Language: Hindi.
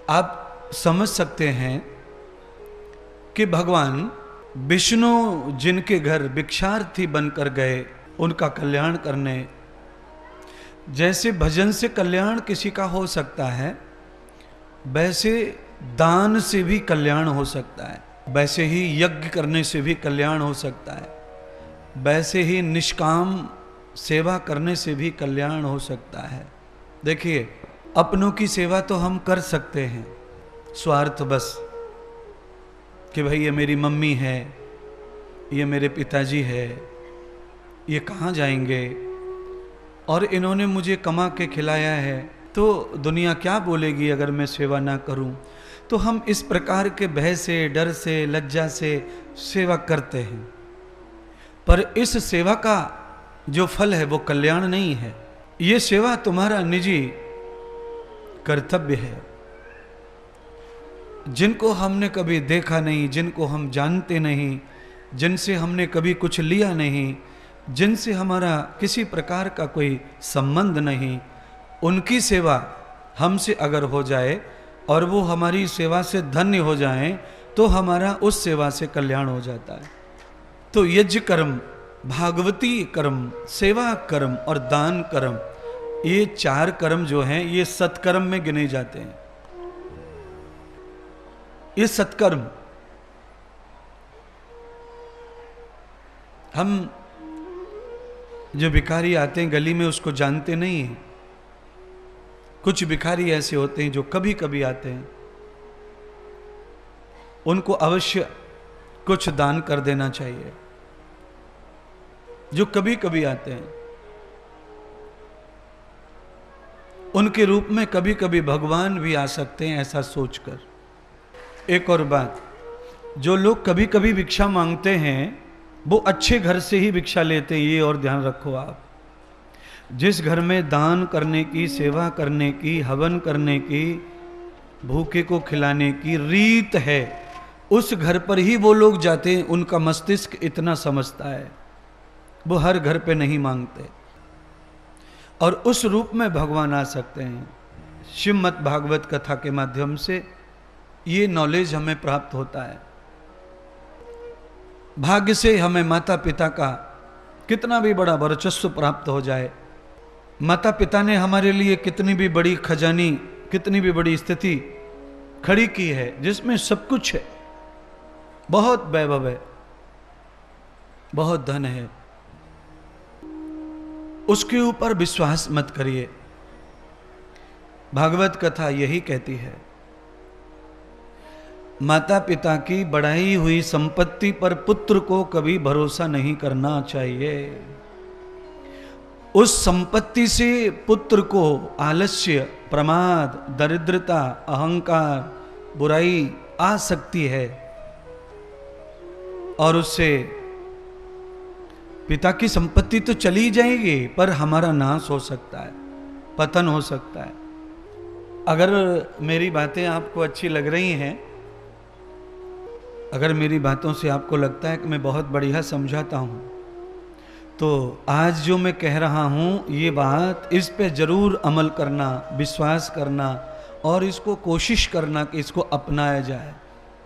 आप समझ सकते हैं कि भगवान विष्णु जिनके घर भिक्षार्थी बनकर गए उनका कल्याण करने, जैसे भजन से कल्याण किसी का हो सकता है वैसे दान से भी कल्याण हो सकता है, वैसे ही यज्ञ करने से भी कल्याण हो सकता है, वैसे ही निष्काम सेवा करने से भी कल्याण हो सकता है। देखिए, अपनों की सेवा तो हम कर सकते हैं स्वार्थ बस कि भाई ये मेरी मम्मी है, ये मेरे पिताजी है, ये कहाँ जाएंगे और इन्होंने मुझे कमा के खिलाया है तो दुनिया क्या बोलेगी अगर मैं सेवा ना करूं। तो हम इस प्रकार के भय से, डर से, लज्जा से सेवा करते हैं, पर इस सेवा का जो फल है वो कल्याण नहीं है। ये सेवा तुम्हारा निजी कर्तव्य है। जिनको हमने कभी देखा नहीं, जिनको हम जानते नहीं, जिनसे हमने कभी कुछ लिया नहीं, जिनसे हमारा किसी प्रकार का कोई संबंध नहीं, उनकी सेवा हमसे अगर हो जाए और वो हमारी सेवा से धन्य हो जाएं तो हमारा उस सेवा से कल्याण हो जाता है। तो यज्ञ कर्म, भागवती कर्म, सेवा कर्म और दान कर्म, ये 4 कर्म जो हैं ये सत्कर्म में गिने जाते हैं। ये सत्कर्म हम जो भिखारी आते हैं गली में उसको जानते नहीं हैं। कुछ भिखारी ऐसे होते हैं जो कभी कभी आते हैं, उनको अवश्य कुछ दान कर देना चाहिए। जो कभी कभी आते हैं उनके रूप में कभी कभी भगवान भी आ सकते हैं, ऐसा सोचकर। एक और बात, जो लोग कभी कभी भिक्षा मांगते हैं वो अच्छे घर से ही भिक्षा लेते हैं, ये और ध्यान रखो आप। जिस घर में दान करने की, सेवा करने की, हवन करने की, भूखे को खिलाने की रीत है, उस घर पर ही वो लोग जाते हैं। उनका मस्तिष्क इतना समझता है, वो हर घर पे नहीं मांगते। और उस रूप में भगवान आ सकते हैं। श्रीमद् भागवत कथा के माध्यम से ये नॉलेज हमें प्राप्त होता है। भाग्य से हमें माता पिता का कितना भी बड़ा वर्चस्व प्राप्त हो जाए, माता पिता ने हमारे लिए कितनी भी बड़ी खजानी, कितनी भी बड़ी स्थिति खड़ी की है जिसमें सब कुछ है, बहुत वैभव है, बहुत धन है, उसके ऊपर विश्वास मत करिए। भागवत कथा यही कहती है, माता पिता की बढ़ाई हुई संपत्ति पर पुत्र को कभी भरोसा नहीं करना चाहिए। उस संपत्ति से पुत्र को आलस्य, प्रमाद, दरिद्रता, अहंकार, बुराई आ सकती है और उससे पिता की संपत्ति तो चली जाएगी पर हमारा नाश हो सकता है, पतन हो सकता है। अगर मेरी बातें आपको अच्छी लग रही हैं, अगर मेरी बातों से आपको लगता है कि मैं बहुत बढ़िया समझाता हूँ, तो आज जो मैं कह रहा हूँ ये बात, इस पे जरूर अमल करना, विश्वास करना और इसको कोशिश करना कि इसको अपनाया जाए।